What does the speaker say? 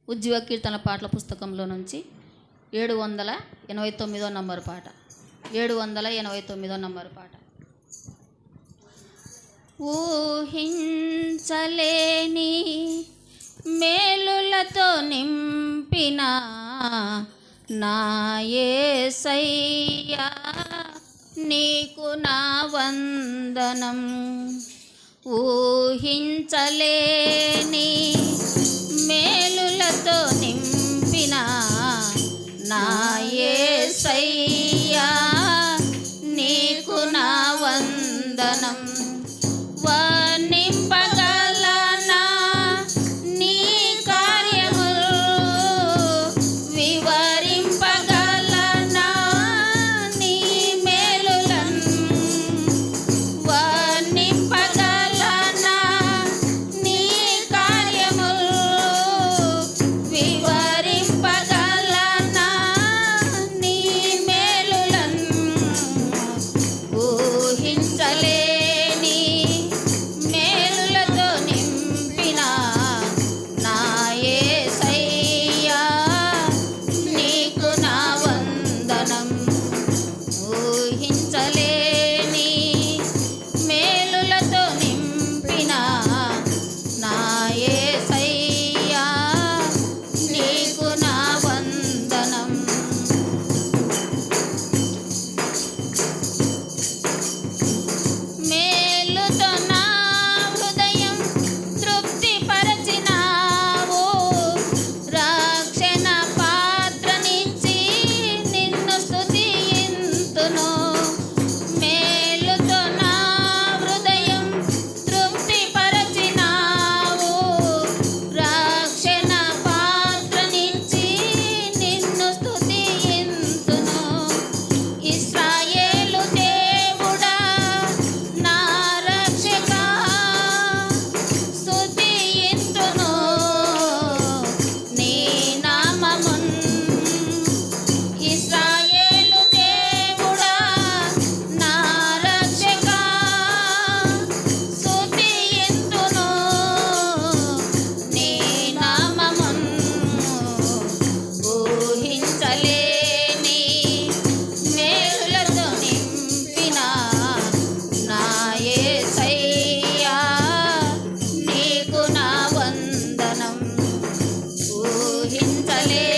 ఉజ్జీవ కీర్తన పాటల పుస్తకంలో నుంచి 789వ నంబర్ పాట. 789వ నంబర్ పాట. ఊహించలేని మేలులతో నింపిన నా యేసయ్యా నీకు నా వందనం. ఊహించలేని మేలులతో నింపిన నా యేసయ్యా నీకు నా వందనం. వర్ణింపగలనా నీ కార్యములు, వివరింపగలనా నీ మేలులను, వర్ణింపగలనా నీ కార్యములు, వివరింపగలనా నీ మేలులను. ఊహించలేని మేలులతో నింపిన నా యేసయ్యా నీకు నా వందనం. ఊహించలేని మేలులతో నింపిన నా యేసయ్యా నీకు నా వందనం. మేలుతో నా హృదయం తృప్తిపరచినావు, రక్షణ పాత్ర నుంచి నిన్ను స్తుతింతును. మేలుతో నా హృదయం తృప్తిపరచినావు, రక్షణ పాత్ర నుంచి నిన్ను స్తుతింతును. ఇశ్రాయేలు దేవుడా నా రక్షకా స్తుతింతును నీ నామమున్. ఇశ్రాయేలు దేవుడా నా రక్షకా స్తుతింతును నీ నామమున్. ఊహించలేని మేలులతో నింపిన నా యేసయ్యా నీకు నా వందనం. ఊహించలేని